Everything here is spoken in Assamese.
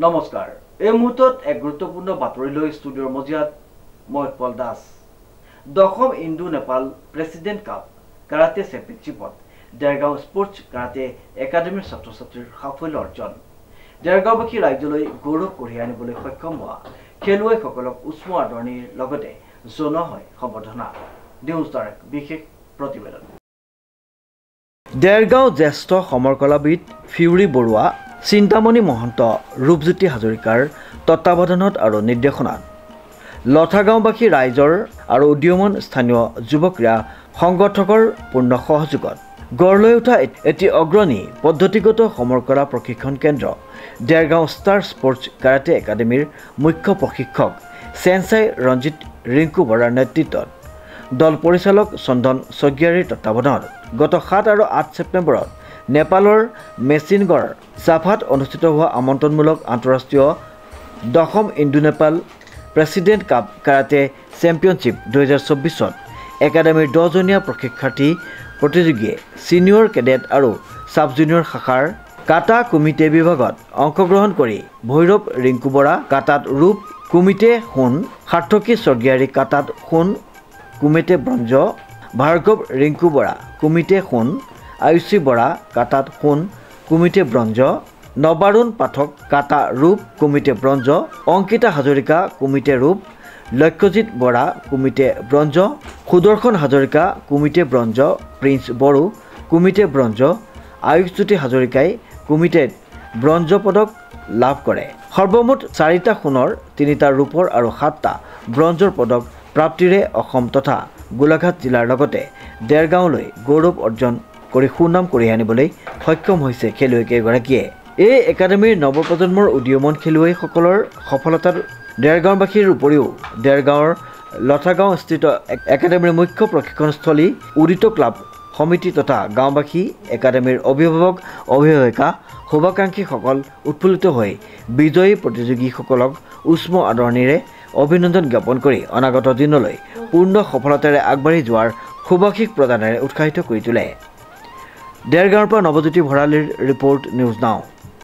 নমস্কাৰ এই মুহূৰ্তত এক গুৰুত্বপূৰ্ণ বাতৰি লৈ ষ্টুডিঅ'ৰ মজিয়াত মই উৎপল দাস দশম Indo Nepal president cup karate চেম্পিয়নশ্বিপত দেৰগাঁও স্পৰ্টছ কাৰাটে একাডেমীৰ ছাত্ৰ-ছাত্ৰীৰ সাফল্য অৰ্জন দেৰগাঁওবাসী ৰাজ্যলৈ গৌৰৱ কঢ়িয়াই আনিবলৈ সক্ষম হোৱা খেলুৱৈসকলক উষ্ম আদৰণিৰ লগতে জনোৱা হয় সম্বৰ্ধনা নিউজ ষ্টাৰ বিশেষ প্ৰতিবেদন দেৰগাঁও জ্যেষ্ঠ সমৰকলাবিদ ফিউৰি বৰুৱা চিন্তামণি মহন্ত ৰূপজ্যোতি হাজৰিকাৰ তত্ত্বাৱধানত আৰু নিৰ্দেশনাত লথাগাঁওবাসী ৰাইজৰ আৰু উদীয়মান স্থানীয় যুৱ ক্ৰীড়া সংগঠকৰ পূৰ্ণ সহযোগত গঢ় লৈ উঠা এটি অগ্ৰণী পদ্ধতিগত সমৰকলা প্ৰশিক্ষণ কেন্দ্ৰ দেৰগাঁও ষ্টাৰ স্পৰ্টছ কাৰাটে একাডেমীৰ মুখ্য প্ৰশিক্ষক চেনচাই ৰঞ্জিত ৰিংকু বৰাৰ নেতৃত্বত দল পৰিচালক চন্দন স্বৰ্গীয়াৰীৰ তত্ত্বাৱধানত গত 7 আৰু 8 ছেপ্টেম্বৰত নেপালৰ মেচিনগড় জাফাত অনুষ্ঠিত হোৱা আমন্ত্ৰণমূলক আন্তঃৰাষ্ট্ৰীয় দশম Indo Nepal president cup karate championship 2024ত একাডেমীৰ 10জনীয়া প্ৰশিক্ষাৰ্থী প্ৰতিযোগীয়ে সিনিয়ৰ কেডেট আৰু সাব জুনিয়ৰ শাখাৰ কাটা কমিটি বিভাগত অংশগ্ৰহণ কৰি ভৈৰৱ ৰিংকু বৰা কাটাত ৰূপ কমিটি সোণ সাৰ্থকী স্বৰ্গীয়াৰী কাটাত সোণ committee bronze Bhargav Rinku Bora committee সোণ আয়ুষী বৰা কাটাত সোণ committee bronze Nabarun Pathak kata ৰূপ kumite bronze Ankita Hazarika kumite ৰূপ Lakshyajit Bora kumite bronze Sudarshan Hazarika kumite bronze Prince Boro kumite bronze Ayushjyoti হাজৰিকাই কমিটিত ব্ৰঞ্জ পদক লাভ কৰে সৰ্বমুঠ 4টা সোণৰ 3টা ৰূপৰ আৰু 7টা ব্ৰঞ্জৰ পদক প্ৰাপ্তিৰে অসম তথা গোলাঘাট জিলাৰ লগতে দেৰগাঁওলৈ গৌৰৱ অৰ্জন কৰি সুনাম কঢ়িয়াই আনিবলৈ সক্ষম হৈছে খেলুৱৈকেইগৰাকীয়ে এই একাডেমীৰ নৱপ্ৰজন্মৰ উদীয়মান খেলুৱৈসকলৰ সফলতাৰ দেৰগাঁওবাসীৰ উপৰিও দেৰগাঁৱৰ লথাগাঁও স্থিত একাডেমীৰ মুখ্য প্ৰশিক্ষণস্থলী উদিত ক্লাব সমিতি তথা গাঁওবাসী একাডেমীৰ অভিভাৱক অভিভাৱিকা শুভাকাংক্ষীসকল উৎফুল্লিত হৈ বিজয়ী প্ৰতিযোগীসকলক উষ্ম আদৰণিৰে অভিনন্দন জ্ঞাপন কৰি অনাগত দিনলৈ পূৰ্ণ সফলতাৰে আগবাঢ়ি যোৱাৰ শুভাশীষ প্ৰদানেৰে উৎসাহিত কৰি তোলে দেৰগাঁৱৰ পৰা নৱজ্যোতি ভৰালীৰ ৰিপৰ্ট নিউজ নাও।